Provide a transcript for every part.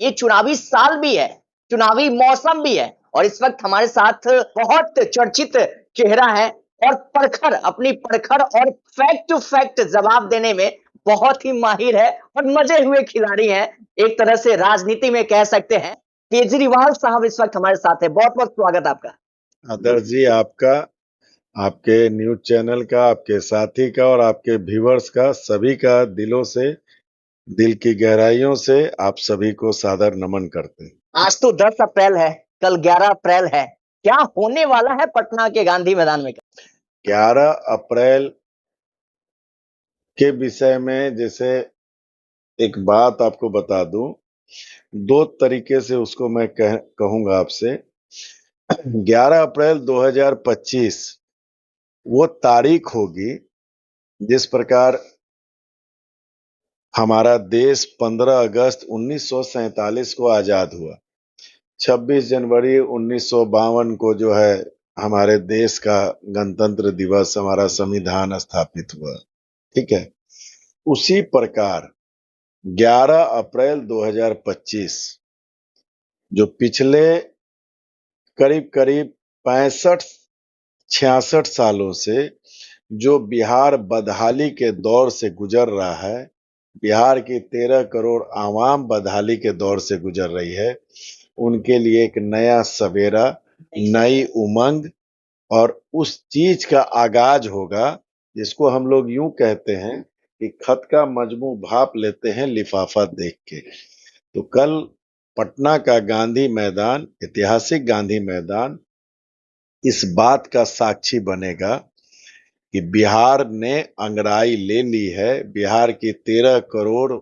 ये चुनावी साल भी है, चुनावी मौसम भी है और इस वक्त हमारे साथ बहुत चर्चित चेहरा है और परखर अपनी परखर और फैक्ट टू फैक्ट जवाब देने में बहुत ही माहिर है और मजे हुए खिलाड़ी हैं। एक तरह से राजनीति में कह सकते हैं। केजरीवाल साहब इस वक्त हमारे साथ है। बहुत बहुत स्वागत आपका। आदर्श जी, आपका, आपके न्यूज चैनल का, आपके साथी का और आपके व्यूवर्स का, सभी का दिलों से, दिल की गहराइयों से आप सभी को सादर नमन करते हैं। आज तो 10 अप्रैल है, कल 11 अप्रैल है। क्या होने वाला है पटना के गांधी मैदान में? 11 अप्रैल के विषय में जैसे एक बात आपको बता दूं, दो तरीके से उसको मैं कहूंगा आपसे। 11 अप्रैल 2025 वो तारीख होगी जिस प्रकार हमारा देश 15 अगस्त 1947 को आजाद हुआ। 26 जनवरी 1952 को जो है हमारे देश का गणतंत्र दिवस, हमारा संविधान स्थापित हुआ। ठीक है, उसी प्रकार 11 अप्रैल 2025 जो पिछले करीब करीब 65-66 सालों से जो बिहार बदहाली के दौर से गुजर रहा है, बिहार की 13 करोड़ आवाम बदहाली के दौर से गुजर रही है, उनके लिए एक नया सवेरा, नई उमंग और उस चीज का आगाज होगा जिसको हम लोग यूं कहते हैं कि खत का मजमू भाप लेते हैं लिफाफा देख के। तो कल पटना का गांधी मैदान, ऐतिहासिक गांधी मैदान, इस बात का साक्षी बनेगा कि बिहार ने अंगड़ाई ले ली है, बिहार की 13 करोड़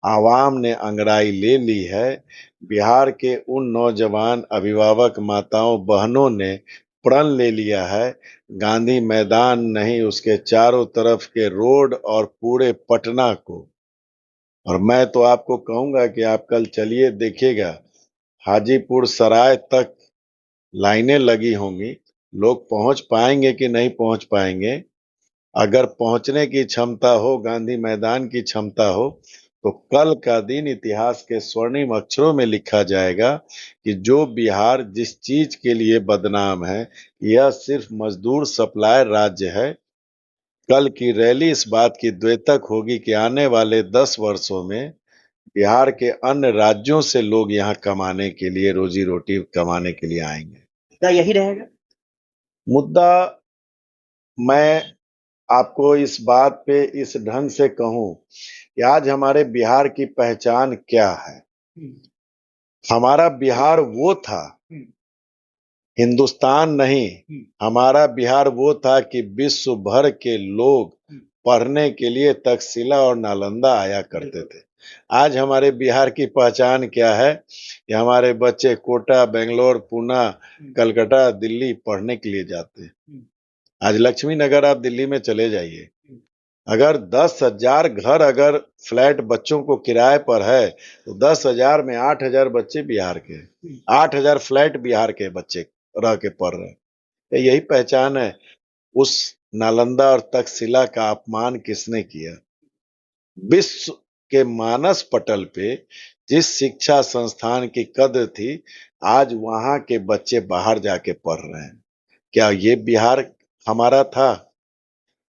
आवाम ने अंगड़ाई ले ली है, बिहार के उन नौजवान अभिभावक माताओं बहनों ने प्रण ले लिया है। गांधी मैदान नहीं, उसके चारों तरफ के रोड और पूरे पटना को, और मैं तो आपको कहूंगा कि आप कल चलिए देखिएगा, हाजीपुर सराय तक लाइनें लगी होंगी। लोग पहुंच पाएंगे कि नहीं पहुंच पाएंगे, अगर पहुंचने की क्षमता हो, गांधी मैदान की क्षमता हो, तो कल का दिन इतिहास के स्वर्णिम अक्षरों में लिखा जाएगा कि जो बिहार जिस चीज के लिए बदनाम है, यह सिर्फ मजदूर सप्लायर राज्य है। कल की रैली इस बात की द्योतक होगी कि आने वाले 10 वर्षों में बिहार के अन्य राज्यों से लोग यहाँ कमाने के लिए, रोजी रोटी कमाने के लिए आएंगे। क्या यही रहेगा मुद्दा? मैं आपको इस बात पे इस ढंग से कहूं कि आज हमारे बिहार की पहचान क्या है। हमारा बिहार वो था, हिंदुस्तान नहीं, हमारा बिहार वो था कि विश्व भर के लोग पढ़ने के लिए तक्षशिला और नालंदा आया करते थे। आज हमारे बिहार की पहचान क्या है कि हमारे बच्चे कोटा, बेंगलोर, पुणे, कलकत्ता, दिल्ली पढ़ने के लिए जाते हैं। आज लक्ष्मी नगर आप दिल्ली में चले जाइए, अगर 10,000 घर, अगर फ्लैट बच्चों को किराए पर है, तो 10,000 में 8,000 बच्चे बिहार के, 8,000 फ्लैट बिहार के बच्चे रह के पढ़ रहे हैं। यही पहचान है। उस नालंदा और तक्षशिला का अपमान किसने किया? विश्व के मानस पटल पे जिस शिक्षा संस्थान की कद्र थी, आज वहां के बच्चे बाहर जाके पढ़ रहे हैं। क्या ये बिहार हमारा था?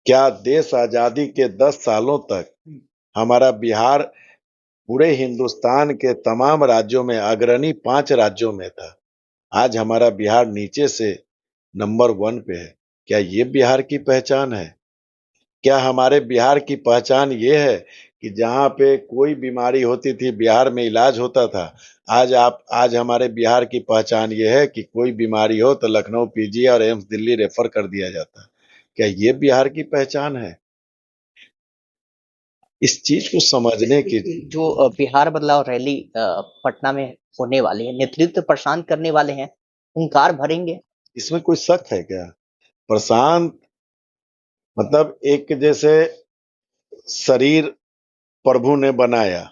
क्या देश आजादी के 10 सालों तक हमारा बिहार पूरे हिंदुस्तान के तमाम राज्यों में अग्रणी 5 राज्यों में था? आज हमारा बिहार नीचे से नंबर 1 पे है। क्या ये बिहार की पहचान है? क्या हमारे बिहार की पहचान ये है कि जहां पे कोई बीमारी होती थी बिहार में इलाज होता था? आज हमारे बिहार की पहचान ये है कि कोई बीमारी हो तो लखनऊ पीजी और एम्स दिल्ली रेफर कर दिया जाता है। क्या ये बिहार की पहचान है? इस चीज को समझने की जो बिहार बदलाव रैली पटना में होने वाली है, नेतृत्व प्रशांत करने वाले हैं, हुंकार भरेंगे? इसमें कोई शक है क्या? प्रशांत मतलब एक जैसे शरीर प्रभु ने बनाया,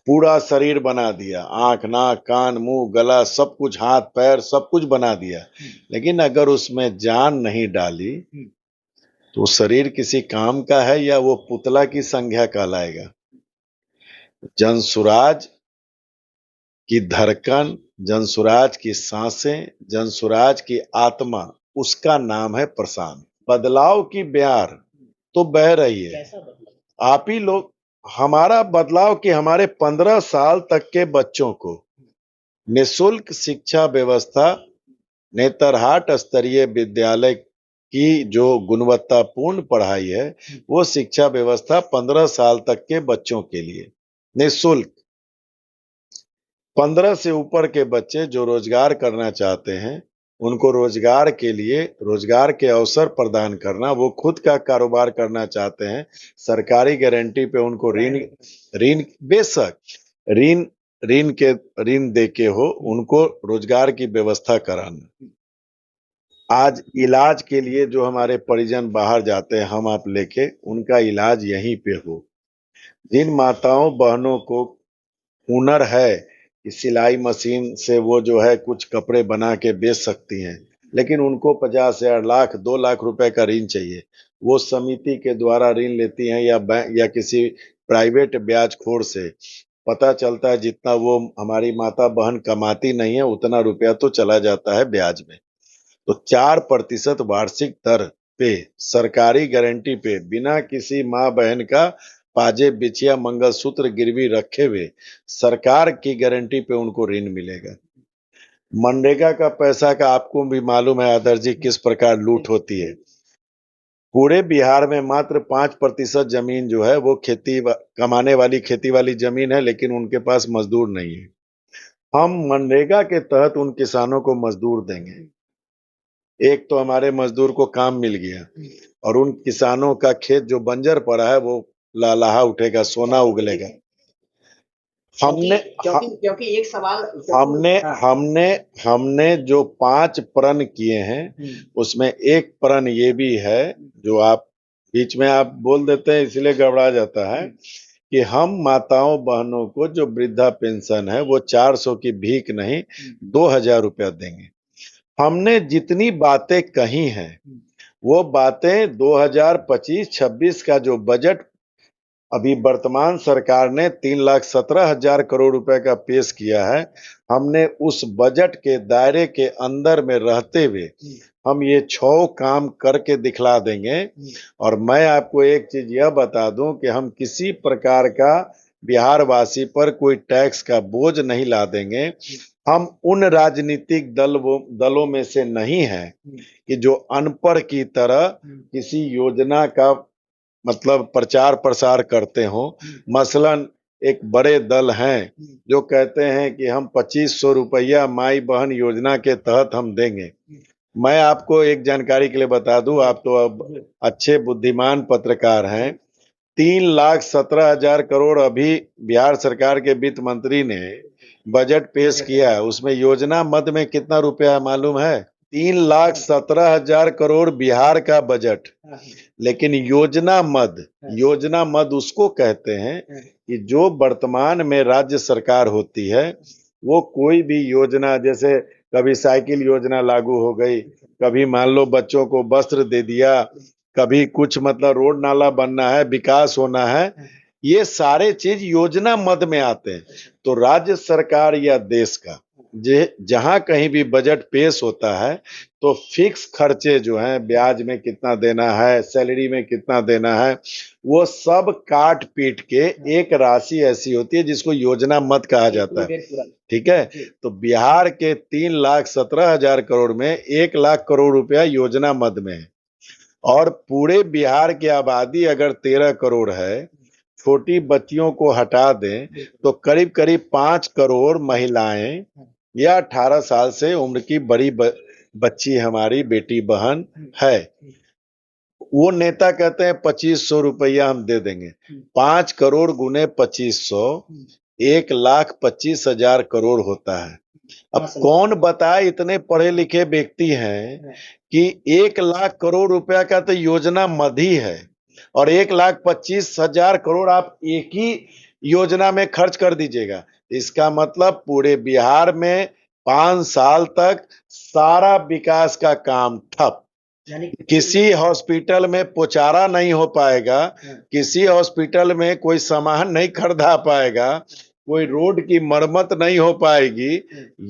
पूरा शरीर बना दिया, आंख, नाक, कान, मुंह, गला, सब कुछ, हाथ पैर सब कुछ बना दिया, लेकिन अगर उसमें जान नहीं डाली तो शरीर किसी काम का है या वो पुतला की संज्ञा कहलाएगा? जनसुराज की धड़कन, जनसुराज की सांसें, जनसुराज की आत्मा, उसका नाम है प्रशांत। बदलाव की बयार तो बह रही है। आप ही लोग, हमारा बदलाव कि हमारे 15 साल तक के बच्चों को निःशुल्क शिक्षा व्यवस्था, नेतरहाट स्तरीय विद्यालय की जो गुणवत्तापूर्ण पढ़ाई है, वो शिक्षा व्यवस्था 15 साल तक के बच्चों के लिए निःशुल्क। 15 से ऊपर के बच्चे जो रोजगार करना चाहते हैं, उनको रोजगार के लिए रोजगार के अवसर प्रदान करना, वो खुद का कारोबार करना चाहते हैं, सरकारी गारंटी पे उनको ऋण ऋण बेशक ऋण ऋण दे के हो, उनको रोजगार की व्यवस्था कराना। आज इलाज के लिए जो हमारे परिजन बाहर जाते हैं, हम आप लेके उनका इलाज यहीं पे हो। जिन माताओं बहनों को हुनर है कि सिलाई मशीन से वो जो है कुछ कपड़े बना के बेच सकती हैं, लेकिन उनको 50,000 लाख 2 लाख रुपए का ऋण चाहिए, वो समिति के द्वारा ऋण लेती हैं या बैंक या किसी प्राइवेट ब्याजखोर से। पता चलता है जितना वो हमारी माता बहन कमाती नहीं है, उतना रुपया तो चला जाता है ब्याज में। तो 4% वार्षिक दर पे सरकारी गारंटी पे बिना किसी माँ बहन का पाजेब बिछिया मंगलसूत्र गिरवी रखे हुए सरकार की गारंटी पे उनको ऋण मिलेगा। मनरेगा का पैसा का आपको भी मालूम है आदर्श जी किस प्रकार लूट होती है। पूरे बिहार में मात्र 5% जमीन जो है वो कमाने वाली खेती वाली जमीन है, लेकिन उनके पास मजदूर नहीं है। हम मनरेगा के तहत उन किसानों को मजदूर देंगे। एक तो हमारे मजदूर को काम मिल गया और उन किसानों का खेत जो बंजर पड़ा है वो लहलहा उठेगा, सोना उगलेगा। हमने क्योंकि एक सवाल हमने हमने हमने जो 5 प्रण किए हैं, उसमें एक प्रण ये भी है जो आप बीच में आप बोल देते हैं इसलिए गड़बड़ा जाता है कि हम माताओं बहनों को जो वृद्धा पेंशन है वो 400 की भीख नहीं 2,000 रुपया देंगे। हमने जितनी बातें कही हैं वो बातें 2025-26 का जो बजट अभी वर्तमान सरकार ने 3,17,000 करोड़ रुपए का पेश किया है, हमने उस बजट के दायरे के अंदर में रहते हुए हम ये 6 काम करके दिखला देंगे। और मैं आपको एक चीज यह बता दूं कि हम किसी प्रकार का बिहार वासी पर कोई टैक्स का बोझ नहीं ला देंगे। हम उन राजनीतिक दलों में से नहीं हैं कि जो अनपढ़ की तरह किसी योजना का मतलब प्रचार प्रसार करते हो। मसलन एक बड़े दल हैं जो कहते हैं कि हम 2500 रुपया माई बहन योजना के तहत हम देंगे। मैं आपको एक जानकारी के लिए बता दूं, आप तो अब अच्छे बुद्धिमान पत्रकार हैं। 3,17,000 करोड़ अभी बिहार सरकार के वित्त मंत्री ने बजट पेश किया है, उसमें योजना मद में कितना रुपया मालूम है? 3,17,000 करोड़ बिहार का बजट। लेकिन योजना मद उसको कहते हैं कि जो वर्तमान में राज्य सरकार होती है वो कोई भी योजना, जैसे कभी साइकिल योजना लागू हो गई, कभी मान लो बच्चों को वस्त्र दे दिया, कभी कुछ मतलब रोड नाला बनना है, विकास होना है, ये सारे चीज योजना मद में आते हैं। तो राज्य सरकार या देश का जहां कहीं भी बजट पेश होता है तो फिक्स खर्चे जो हैं, ब्याज में कितना देना है, सैलरी में कितना देना है, वो सब काट पीट के एक राशि ऐसी होती है जिसको योजना मद कहा जाता है। ठीक है, तो बिहार के 3,17,000 करोड़ में 1,00,000 करोड़ रुपया योजना मद में है। और पूरे बिहार की आबादी अगर 13 करोड़ है, छोटी बच्चियों को हटा दें तो करीब करीब 5 करोड़ महिलाएं या 18 साल से उम्र की बड़ी बच्ची हमारी बेटी बहन है। वो नेता कहते हैं 2,500 रुपया हम दे देंगे। 5 करोड़ गुने 2,500 1,25,000 करोड़ होता है। अब कौन बताए, इतने पढ़े लिखे व्यक्ति हैं कि 1,00,000 करोड़ रुपया का तो योजना मद ही है और 1,25,000 करोड़ आप एक ही योजना में खर्च कर दीजिएगा। इसका मतलब पूरे बिहार में 5 साल तक सारा विकास का काम ठप। किसी हॉस्पिटल में पोचारा नहीं हो पाएगा, किसी हॉस्पिटल में कोई सामान नहीं खरीदा पाएगा, कोई रोड की मरम्मत नहीं हो पाएगी,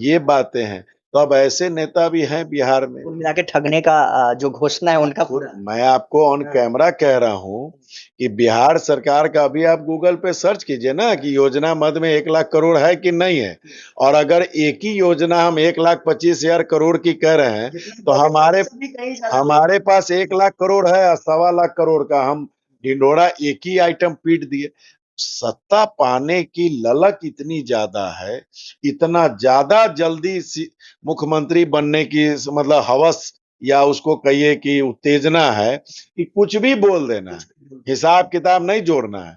ये बातें हैं। तो अब ऐसे नेता भी हैं बिहार में। कुल मिला के ठगने का जो घोषणा है उनका पूरा। मैं आपको ऑन कैमरा कह रहा हूं कि बिहार सरकार का अभी आप गूगल पे सर्च कीजिए ना कि योजना मद में 1 लाख करोड़ है कि नहीं है। और अगर एक ही योजना हम 1,25,000 करोड़ की कह रहे हैं तो हमारे पास 1 लाख करोड़ है और 1.25 लाख करोड़ का हम ढिंढोरा एक ही आइटम पीट दिए। सत्ता पाने की ललक इतनी ज्यादा है, इतना ज्यादा जल्दी मुख्यमंत्री बनने की मतलब हवस या उसको कहिए कि उत्तेजना है कि कुछ भी बोल देना है, हिसाब किताब नहीं जोड़ना है।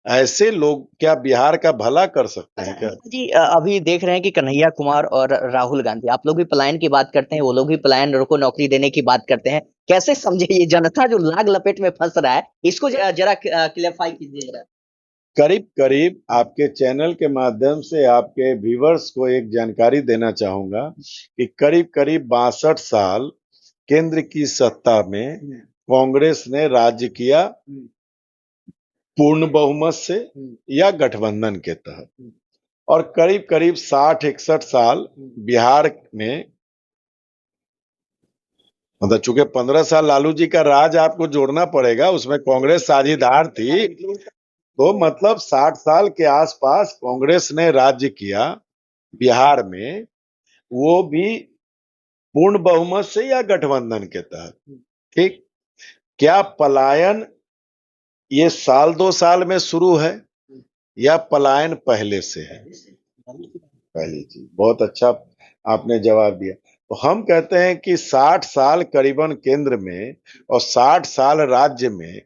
ऐसे लोग क्या बिहार का भला कर सकते हैं क्या? जी अभी देख रहे हैं कि कन्हैया कुमार और राहुल गांधी, आप लोग भी पलायन की बात करते हैं, वो लोग भी पलायन को नौकरी देने की बात करते हैं। कैसे समझे ये जनता जो लाग लपेट में फंस रहा है, इसको जरा क्लियरफाई कीजिए जरा। करीब करीब आपके चैनल के माध्यम से आपके व्यूवर्स को एक जानकारी देना चाहूंगा कि करीब करीब 62 साल केंद्र की सत्ता में कांग्रेस ने राज्य किया, पूर्ण बहुमत से या गठबंधन के तहत। और करीब करीब 60-61 साल बिहार में, मतलब चूंकि 15 साल लालू जी का राज आपको जोड़ना पड़ेगा, उसमें कांग्रेस साझीदार थी, तो मतलब 60 साल के आसपास कांग्रेस ने राज्य किया बिहार में, वो भी पूर्ण बहुमत से या गठबंधन के तहत। ठीक, क्या पलायन ये साल 2 साल में शुरू है या पलायन पहले से है? पहली चीज, बहुत अच्छा आपने जवाब दिया। तो हम कहते हैं कि 60 साल करीबन केंद्र में और 60 साल राज्य में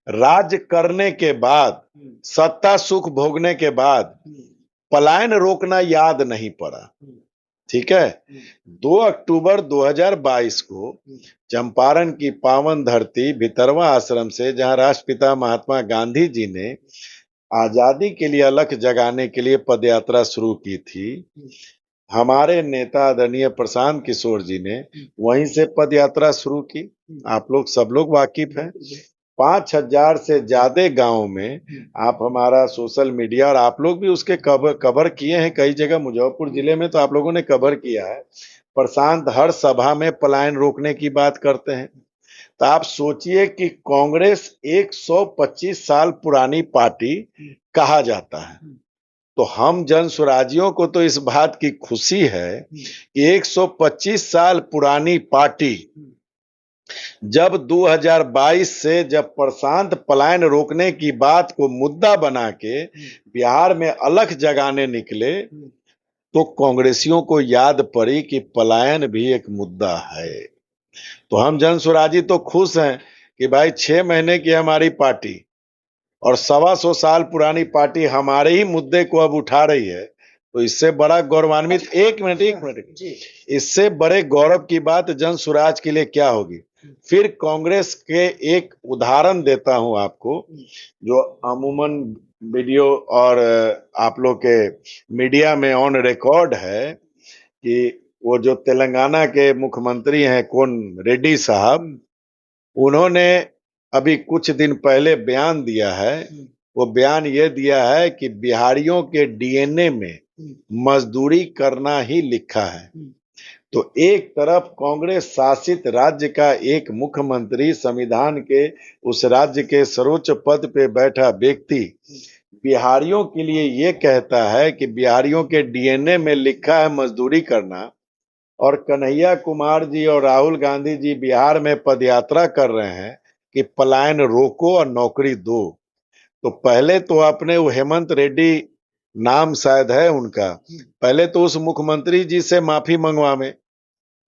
राज्य करने के बाद, सत्ता सुख भोगने के बाद पलायन रोकना याद नहीं पड़ा। ठीक है, 2 अक्टूबर 2022 को चंपारण की पावन धरती भितरवा आश्रम से, जहां राष्ट्रपिता महात्मा गांधी जी ने आजादी के लिए अलख जगाने के लिए पदयात्रा शुरू की थी, हमारे नेता आदरणीय प्रशांत किशोर जी ने वहीं से पदयात्रा शुरू की। आप लोग सब लोग वाकिफ हैं। 5,000 से ज्यादा गांव में आप हमारा सोशल मीडिया, और आप लोग भी उसके कवर किए हैं कई जगह, मुजफ्फरपुर जिले में तो आप लोगों ने कवर किया है। प्रशांत हर सभा में पलायन रोकने की बात करते हैं। तो आप सोचिए कि कांग्रेस 125 साल पुरानी पार्टी कहा जाता है, तो हम जन स्वराजियों को तो इस बात की खुशी है कि 125 साल पुरानी पार्टी जब 2022 से जब प्रशांत पलायन रोकने की बात को मुद्दा बना के बिहार में अलख जगाने निकले, तो कांग्रेसियों को याद पड़ी कि पलायन भी एक मुद्दा है। तो हम जन स्वराजी तो खुश हैं कि भाई 6 महीने की हमारी पार्टी और 125 साल पुरानी पार्टी हमारे ही मुद्दे को अब उठा रही है, तो इससे बड़ा गौरवान्वित, एक मिनट, इससे बड़े गौरव की बात जन स्वराज के लिए क्या होगी। फिर कांग्रेस के एक उदाहरण देता हूं आपको, जो अमूमन वीडियो और आप लोग के मीडिया में ऑन रिकॉर्ड है, कि वो जो तेलंगाना के मुख्यमंत्री हैं कोन रेड्डी साहब, उन्होंने अभी कुछ दिन पहले बयान दिया है। वो बयान ये दिया है कि बिहारियों के डीएनए में मजदूरी करना ही लिखा है। तो एक तरफ कांग्रेस शासित राज्य का एक मुख्यमंत्री, संविधान के उस राज्य के सर्वोच्च पद पे बैठा व्यक्ति बिहारियों के लिए ये कहता है कि बिहारियों के डीएनए में लिखा है मजदूरी करना, और कन्हैया कुमार जी और राहुल गांधी जी बिहार में पदयात्रा कर रहे हैं कि पलायन रोको और नौकरी दो। तो पहले तो अपने वो हेमंत रेड्डी नाम शायद है उनका, पहले तो उस मुख्यमंत्री जी से माफी मंगवावे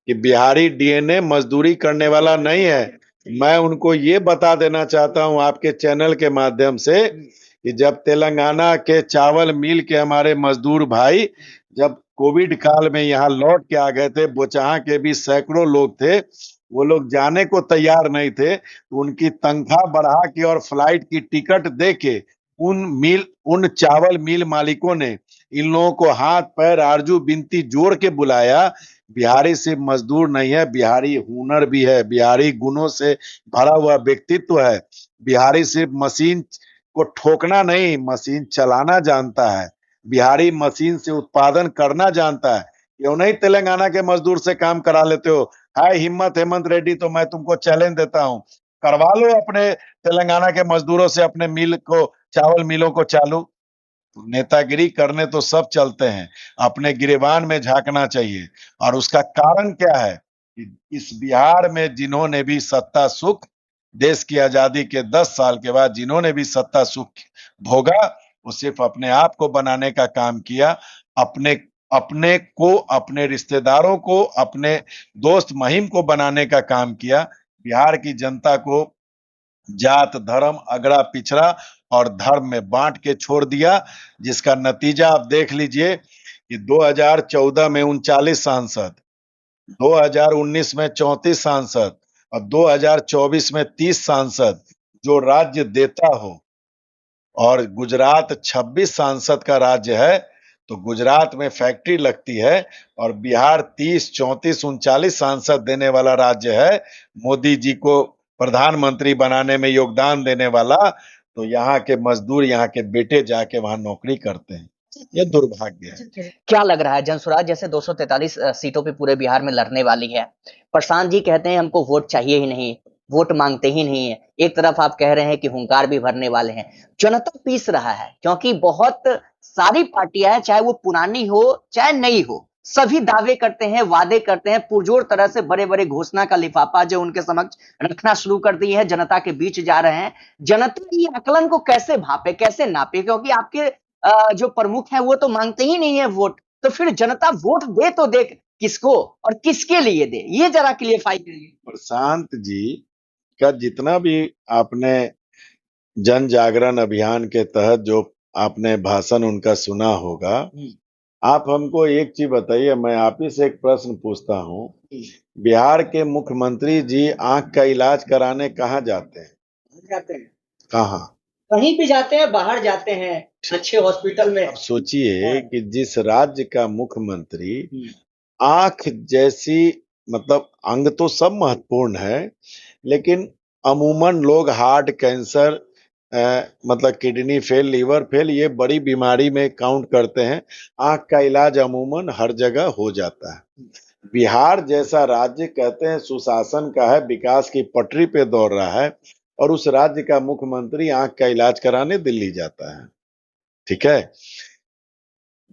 कि बिहारी डीएनए मजदूरी करने वाला नहीं है। मैं उनको ये बता देना चाहता हूं आपके चैनल के माध्यम से कि जब तेलंगाना के चावल मिल के हमारे मजदूर भाई जब कोविड काल में यहाँ लौट के आ गए थे, बोचहा के भी सैकड़ों लोग थे, वो लोग जाने को तैयार नहीं थे, तो उनकी तनख्वाह बढ़ा के और फ्लाइट की टिकट दे के उन चावल मिल मालिकों ने इन लोगों को हाथ पैर आरजू विनती जोड़ के बुलाया। बिहारी सिर्फ मजदूर नहीं है, बिहारी हुनर भी है, बिहारी गुणों से भरा हुआ व्यक्तित्व है। बिहारी सिर्फ मशीन को ठोकना नहीं, मशीन चलाना जानता है। बिहारी मशीन से उत्पादन करना जानता है। क्यों नहीं तेलंगाना के मजदूर से काम करा लेते हो? है हिम्मत हेमंत रेड्डी तो मैं तुमको चैलेंज देता हूं, करवा लो अपने तेलंगाना के मजदूरों से अपने मिल को, चावल मिलों को चालू। नेतागिरी करने तो सब चलते हैं, अपने गिरेबान में झांकना चाहिए। और उसका कारण क्या है कि इस बिहार में जिन्होंने भी सत्ता सुख, देश की आजादी के 10 साल के बाद जिन्होंने भी सत्ता सुख भोगा, वो सिर्फ अपने आप को बनाने का काम किया। अपने अपने को, अपने रिश्तेदारों को, अपने दोस्त महिम को बनाने का काम किया। बिहार की जनता को जात, धर्म, अगड़ा पिछड़ा और धर्म में बांट के छोड़ दिया, जिसका नतीजा आप देख लीजिए कि 2014 में 39 सांसद, 2019 में 34 सांसद और 2024 में 30 सांसद जो राज्य देता हो, और गुजरात 26 सांसद का राज्य है, तो गुजरात में फैक्ट्री लगती है, और बिहार 30, 34, 39 सांसद देने वाला राज्य है, मोदी जी को प्रधानमंत्री बनाने में योगदान देने वाला, तो यहाँ के मजदूर, यहाँ के बेटे जाके वहां नौकरी करते हैं। ये दुर्भाग्य है। क्या लग रहा है जनसुराज जैसे 243 सीटों पे पूरे बिहार में लड़ने वाली है, प्रशांत जी कहते हैं हमको वोट चाहिए ही नहीं, वोट मांगते ही नहीं है, एक तरफ आप कह रहे हैं कि हुंकार भी भरने वाले हैं, जनता पीस रहा है क्योंकि बहुत सारी पार्टियां हैं, चाहे वो पुरानी हो चाहे नई हो, सभी दावे करते हैं, वादे करते हैं, पुरजोर तरह से बड़े बड़े घोषणा का लिफाफा जो उनके समक्ष रखना शुरू कर दिए हैं, जनता के बीच जा रहे हैं। जनता ये आकलन को कैसे भापे, कैसे नापे, क्योंकि आपके जो प्रमुख है वो तो मांगते ही नहीं है वोट, तो फिर जनता वोट दे तो दे किसको और किसके लिए दे, ये जरा क्लियरफाई करिए। प्रशांत जी का जितना भी आपने जन जागरण अभियान के तहत जो आपने भाषण उनका सुना होगा, आप हमको एक चीज बताइए, मैं आप ही से एक प्रश्न पूछता हूँ, बिहार के मुख्यमंत्री जी आंख का इलाज कराने कहाँ जाते हैं? जाते हैं, कहाँ? कहीं भी जाते हैं, बाहर जाते हैं, अच्छे हॉस्पिटल में। अब सोचिए कि जिस राज्य का मुख्यमंत्री आंख जैसी, मतलब अंग तो सब महत्वपूर्ण है, लेकिन अमूमन लोग हार्ट कैंसर, मतलब किडनी फेल, लीवर फेल, ये बड़ी बीमारी में काउंट करते हैं। आंख का इलाज अमूमन हर जगह हो जाता है। बिहार जैसा राज्य कहते हैं सुशासन का है, विकास की पटरी पे दौड़ रहा है, और उस राज्य का मुख्यमंत्री आंख का इलाज कराने दिल्ली जाता है। ठीक है,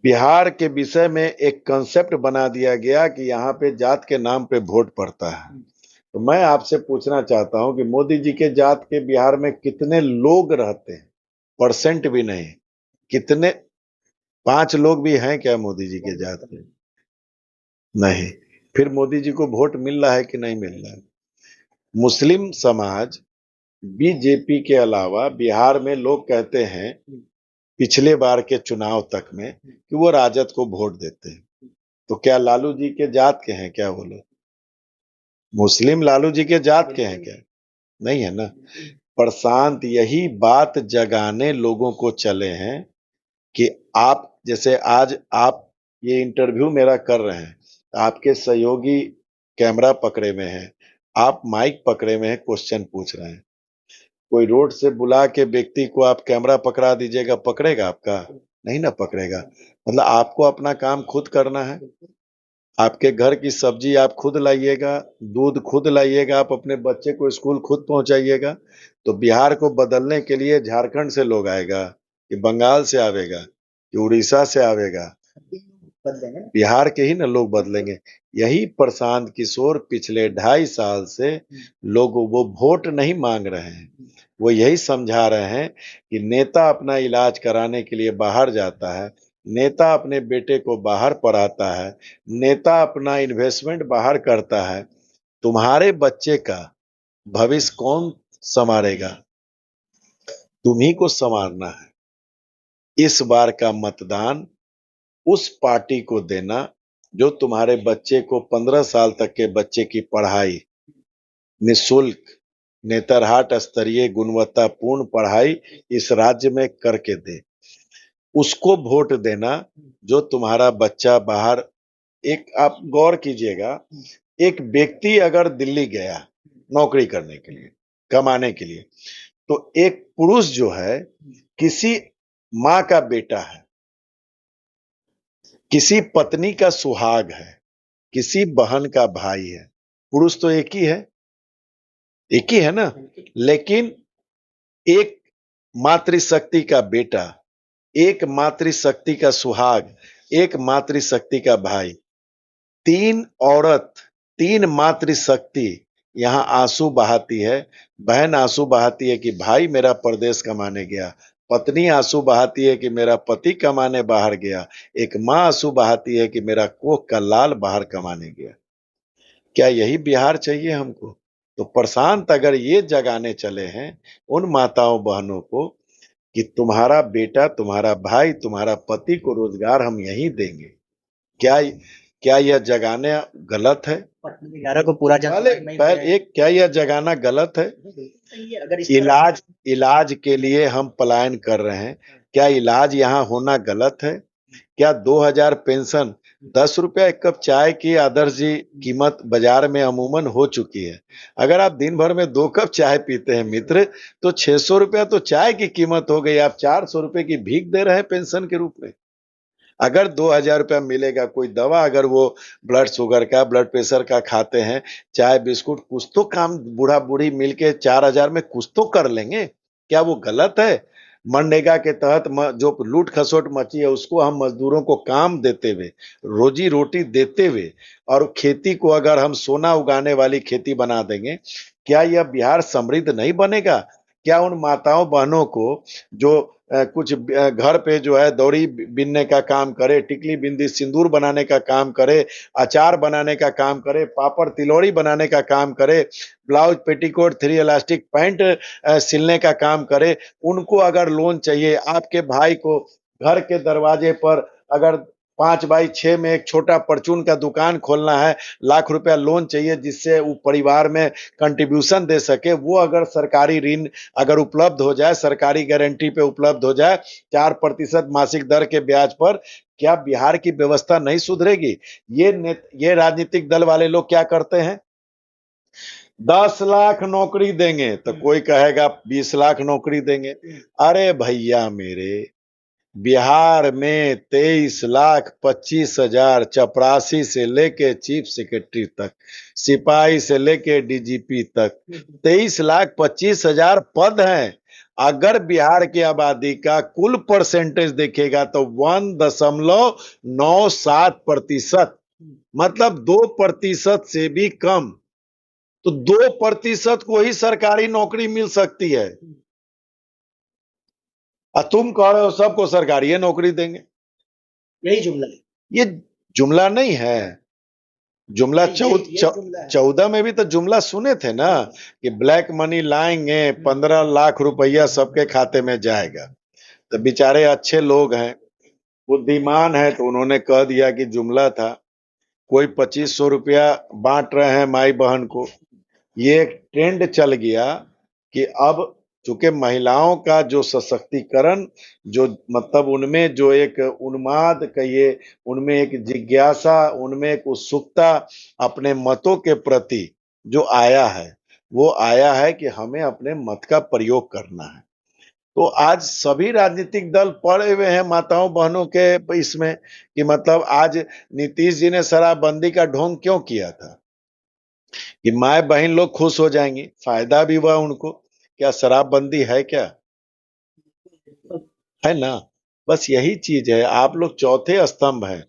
बिहार के विषय में एक कंसेप्ट बना दिया गया कि यहाँ पे जात के नाम पे वोट पड़ता है। तो मैं आपसे पूछना चाहता हूं कि मोदी जी के जात के बिहार में कितने लोग रहते हैं? परसेंट भी नहीं, कितने, 5 लोग भी हैं क्या मोदी जी के जात के? नहीं। फिर मोदी जी को वोट मिल रहा है कि नहीं मिल रहा है? मुस्लिम समाज, बीजेपी के अलावा बिहार में लोग कहते हैं पिछले बार के चुनाव तक में कि वो राजद को वोट देते हैं। तो क्या लालू जी के जात के हैं क्या वो लोग? मुस्लिम लालू जी के जात के हैं क्या? नहीं है ना। प्रशांत यही बात जगाने लोगों को चले हैं कि आप जैसे आज आप ये इंटरव्यू मेरा कर रहे हैं, आपके सहयोगी कैमरा पकड़े में है, आप माइक पकड़े में है, क्वेश्चन पूछ रहे हैं। कोई रोड से बुला के व्यक्ति को आप कैमरा पकड़ा दीजिएगा, पकड़ेगा आपका? नहीं ना पकड़ेगा। मतलब आपको अपना काम खुद करना है। आपके घर की सब्जी आप खुद लाइएगा, दूध खुद लाइएगा, आप अपने बच्चे को स्कूल खुद पहुंचाइएगा। तो बिहार को बदलने के लिए झारखंड से लोग आएगा कि बंगाल से आवेगा कि उड़ीसा से आवेगा? बिहार के ही ना लोग बदलेंगे। यही प्रशांत किशोर पिछले 2.5 साल से लोग वो वोट नहीं मांग रहे हैं, वो यही समझा रहे हैं कि नेता अपना इलाज कराने के लिए बाहर जाता है, नेता अपने बेटे को बाहर पढ़ाता है, नेता अपना इन्वेस्टमेंट बाहर करता है, तुम्हारे बच्चे का भविष्य कौन संवारेगा? तुम ही को संवारना है। इस बार का मतदान उस पार्टी को देना जो तुम्हारे बच्चे को 15 साल तक के बच्चे की पढ़ाई निःशुल्क, नेतरहाट स्तरीय गुणवत्तापूर्ण पढ़ाई इस राज्य में करके दे। उसको वोट देना जो तुम्हारा बच्चा बाहर, एक आप गौर कीजिएगा, एक व्यक्ति अगर दिल्ली गया नौकरी करने के लिए, कमाने के लिए, तो एक पुरुष जो है किसी माँ का बेटा है, किसी पत्नी का सुहाग है, किसी बहन का भाई है। पुरुष तो एक ही है ना। लेकिन एक मातृशक्ति का बेटा, एक मातृशक्ति का सुहाग, एक मातृशक्ति का भाई, तीन औरत, तीन मातृशक्ति यहाँ आंसू बहाती है। बहन आंसू बहाती है कि भाई मेरा परदेश कमाने गया। पत्नी आंसू बहाती है कि मेरा पति कमाने बाहर गया। एक माँ आंसू बहाती है कि मेरा कोख का लाल बाहर कमाने गया। क्या यही बिहार चाहिए हमको? तो प्रशांत अगर ये जगाने चले हैं उन माताओं बहनों को कि तुम्हारा बेटा, तुम्हारा भाई, तुम्हारा पति को रोजगार हम यहीं देंगे, क्या क्या यह जगाना गलत है? 11 को पूरा पहले एक, क्या यह जगाना गलत है? अगर इलाज के लिए हम पलायन कर रहे हैं, क्या इलाज यहाँ होना गलत है? क्या 2000 पेंशन, 10 रुपया एक कप चाय की आदर्श जी कीमत बाजार में अमूमन हो चुकी है। अगर आप दिन भर में 2 कप चाय पीते हैं मित्र, तो 600 रुपया तो चाय की कीमत हो गई। आप 400 रुपए की भीख दे रहे हैं पेंशन के रूप में। अगर 2000 रुपया मिलेगा, कोई दवा अगर वो ब्लड शुगर का, ब्लड प्रेशर का खाते हैं, चाय बिस्कुट, कुछ तो काम बूढ़ा बूढ़ी मिलके 4000 में कुछ तो कर लेंगे। क्या वो गलत है? मनरेगा के तहत जो लूट खसोट मची है उसको हम मजदूरों को काम देते हुए, रोजी रोटी देते हुए, और खेती को अगर हम सोना उगाने वाली खेती बना देंगे, क्या यह बिहार समृद्ध नहीं बनेगा? क्या उन माताओं बहनों को जो कुछ घर पे जो है दौरी बिनने का काम करे, टिकली बिंदी सिंदूर बनाने का काम करे, अचार बनाने का काम करे, पापड़ तिलौरी बनाने का काम करे, blouse petticoat three elastic pant सिलने का काम करे, उनको अगर लोन चाहिए, आपके भाई को घर के दरवाजे पर अगर 5x6 में एक छोटा परचून का दुकान खोलना है, लाख रुपया लोन चाहिए जिससे वो परिवार में कंट्रीब्यूशन दे सके, वो अगर सरकारी ऋण अगर उपलब्ध हो जाए, सरकारी गारंटी पे उपलब्ध हो जाए 4% मासिक दर के ब्याज पर, क्या बिहार की व्यवस्था नहीं सुधरेगी? ये राजनीतिक दल वाले लोग क्या करते हैं? 10 लाख नौकरी देंगे तो कोई कहेगा 20 लाख नौकरी देंगे। अरे भैया मेरे, बिहार में 23,25,000 चपरासी से लेके चीफ सेक्रेटरी तक, सिपाही से लेके डीजीपी तक 23,25,000 पद हैं। अगर बिहार की आबादी का कुल परसेंटेज देखेगा तो 1.97%, मतलब 2% से भी कम। तो 2% को ही सरकारी नौकरी मिल सकती है, और तुम कह रहे हो सबको सरकारी नौकरी देंगे। यही जुमला है। ये जुमला नहीं है। जुमला 14 में भी तो जुमला सुने थे ना कि ब्लैक मनी लाएंगे, 15 लाख रुपया सबके खाते में जाएगा। तो बेचारे अच्छे लोग हैं, बुद्धिमान है, तो उन्होंने कह दिया कि जुमला था। कोई 2500 रुपया बांट रहे हैं माई बहन को। ये एक ट्रेंड चल गया कि अब चूंकि महिलाओं का जो सशक्तिकरण, जो मतलब उनमें जो एक उन्माद कहिए, उनमें एक जिज्ञासा, उनमें एक उत्सुकता अपने मतों के प्रति जो आया है, वो आया है कि हमें अपने मत का प्रयोग करना है। तो आज सभी राजनीतिक दल पड़े हुए हैं माताओं बहनों के इसमें कि मतलब आज नीतीश जी ने शराबबंदी का ढोंग क्यों किया था कि माए बहन लोग खुश हो जाएंगी, फायदा भी हुआ उनको। क्या शराबबंदी है क्या? है ना। बस यही चीज है। आप लोग चौथे स्तंभ हैं।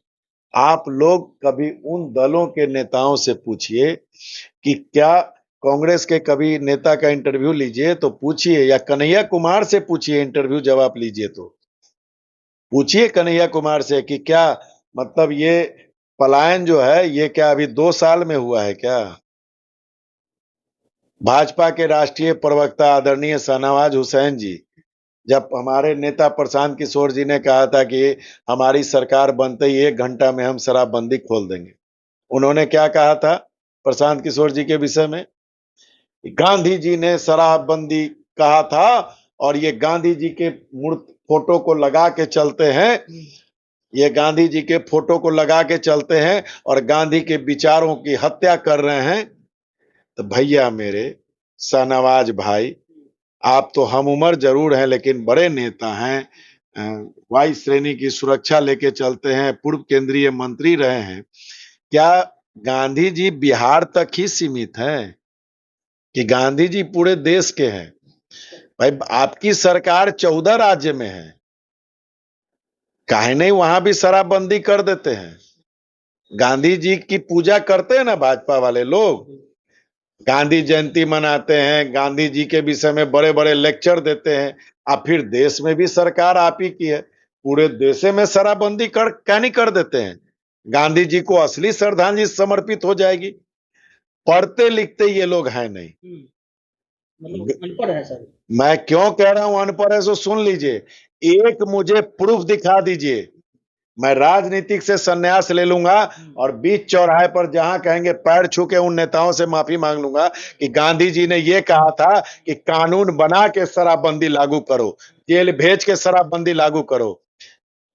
आप लोग कभी उन दलों के नेताओं से पूछिए कि क्या कांग्रेस के कभी नेता का इंटरव्यू लीजिए तो पूछिए, या कन्हैया कुमार से पूछिए, इंटरव्यू जब आप लीजिए तो पूछिए कन्हैया कुमार से कि क्या मतलब ये पलायन जो है ये क्या अभी 2 साल में हुआ है क्या? भाजपा के राष्ट्रीय प्रवक्ता आदरणीय शाहनवाज हुसैन जी, जब हमारे नेता प्रशांत किशोर जी ने कहा था कि हमारी सरकार बनते ही 1 घंटा में हम शराबबंदी खोल देंगे, उन्होंने क्या कहा था प्रशांत किशोर जी के विषय में? गांधी जी ने शराबबंदी कहा था, और ये गांधी जी के मूर्त फोटो को लगा के चलते हैं, ये गांधी जी के फोटो को लगा के चलते हैं और गांधी के विचारों की हत्या कर रहे हैं। तो भैया मेरे शाहनवाज भाई, आप तो हम उम्र जरूर हैं लेकिन बड़े नेता हैं। वायु श्रेणी की सुरक्षा लेके चलते हैं, पूर्व केंद्रीय मंत्री रहे हैं। क्या गांधी जी बिहार तक ही सीमित हैं कि गांधी जी पूरे देश के हैं? भाई आपकी सरकार 14 राज्य में है, काहे नहीं वहां भी शराबबंदी कर देते हैं? गांधी जी की पूजा करते हैं ना भाजपा वाले लोग, गांधी जयंती मनाते हैं, गांधी जी के विषय में बड़े बड़े लेक्चर देते हैं। अब फिर देश में भी सरकार आप ही की है, पूरे देश में शराबबंदी कर क्या नहीं कर देते हैं? गांधी जी को असली श्रद्धांजलि समर्पित हो जाएगी। पढ़ते लिखते ये लोग हैं नहीं। मतलब अनपढ़ है सर। मैं क्यों कह रहा हूं अनपढ़ है, सो सुन लीजिए। एक मुझे प्रूफ दिखा दीजिए, मैं राजनीतिक से संन्यास ले लूंगा और बीच चौराहे पर जहां कहेंगे पैर छू के उन नेताओं से माफी मांग लूंगा कि गांधी जी ने यह कहा था कि कानून बना के शराबबंदी लागू करो, जेल भेज के शराबबंदी लागू करो।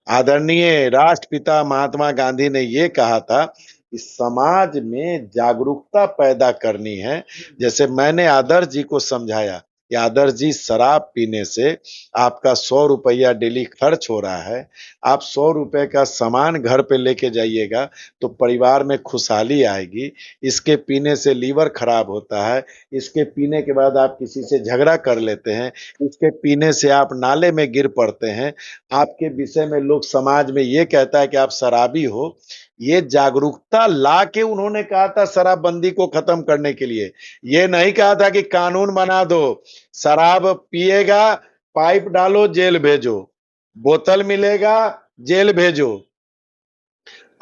आदरणीय राष्ट्रपिता महात्मा गांधी ने यह कहा था कि समाज में जागरूकता पैदा करनी है। जैसे मैंने आदर्श जी को समझाया कि आदर्श जी शराब पीने से आपका 100 रुपया डेली खर्च हो रहा है, आप 100 रुपए का सामान घर पे लेके जाइएगा तो परिवार में खुशहाली आएगी। इसके पीने से लीवर खराब होता है, इसके पीने के बाद आप किसी से झगड़ा कर लेते हैं, इसके पीने से आप नाले में गिर पड़ते हैं, आपके विषय में लोग समाज में ये कहता है कि आप शराबी हो। ये जागरूकता ला के उन्होंने कहा था शराबबंदी को खत्म करने के लिए। ये नहीं कहा था कि कानून बना दो, शराब पिएगा पाइप डालो जेल भेजो, बोतल मिलेगा जेल भेजो।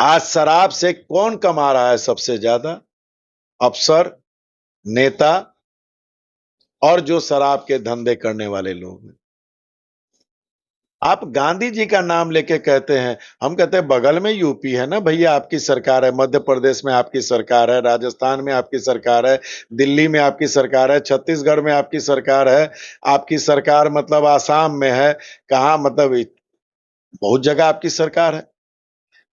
आज शराब से कौन कमा रहा है सबसे ज्यादा? अफसर, नेता और जो शराब के धंधे करने वाले लोग हैं। आप गांधी जी का नाम लेके कहते हैं, हम कहते हैं बगल में यूपी है ना भैया, आपकी सरकार है, मध्य प्रदेश में आपकी सरकार है, राजस्थान में आपकी सरकार है, दिल्ली में आपकी सरकार है, छत्तीसगढ़ में आपकी सरकार है, आपकी सरकार मतलब आसाम में है, कहाँ मतलब बहुत जगह आपकी सरकार है,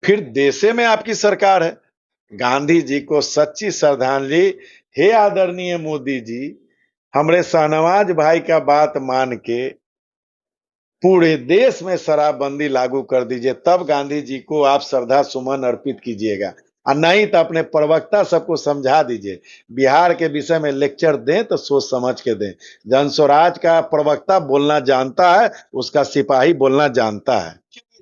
फिर देशे में आपकी सरकार है। गांधी जी को सच्ची श्रद्धांजलि। हे आदरणीय मोदी जी, हमरे शाहनवाज भाई का बात मान के पूरे देश में शराबबंदी लागू कर दीजिए, तब गांधी जी को आप श्रद्धा सुमन अर्पित कीजिएगा, और नहीं तो अपने प्रवक्ता सबको समझा दीजिए। बिहार के विषय में लेक्चर दें तो सोच समझ के दें। जनस्वराज का प्रवक्ता बोलना जानता है, उसका सिपाही बोलना जानता है।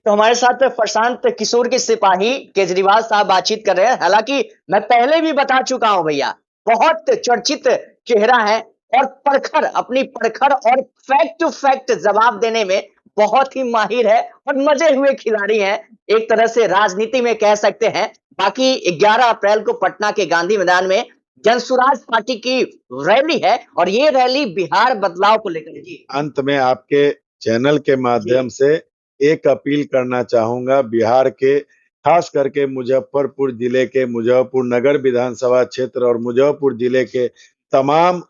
तो हमारे साथ प्रशांत किशोर के सिपाही केजरीवाल साहब बातचीत कर रहे हैं। हालांकि मैं पहले भी बता चुका हूं भैया, बहुत चर्चित चेहरा है और परखर, अपनी परखर और फैक्ट टू फैक्ट जवाब देने में बहुत ही माहिर है और मजे हुए खिलाड़ी हैं, एक तरह से राजनीति में कह सकते हैं। बाकी 11 अप्रैल को पटना के गांधी मैदान में जनसुराज पार्टी की रैली है और ये रैली बिहार बदलाव को लेकर। जी अंत में आपके चैनल के माध्यम से एक अपील करना चाहूंगा, बिहार के खास करके मुजफ्फरपुर जिले के मुजफ्फरपुर नगर विधानसभा क्षेत्र और मुजफ्फरपुर जिले के तमाम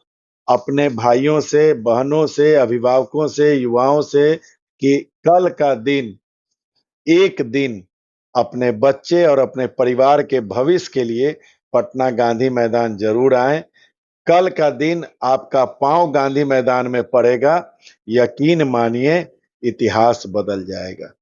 अपने भाइयों से, बहनों से, अभिभावकों से, युवाओं से कि कल का दिन, एक दिन अपने बच्चे और अपने परिवार के भविष्य के लिए पटना गांधी मैदान जरूर आएं। कल का दिन आपका पांव गांधी मैदान में पड़ेगा, यकीन मानिए इतिहास बदल जाएगा।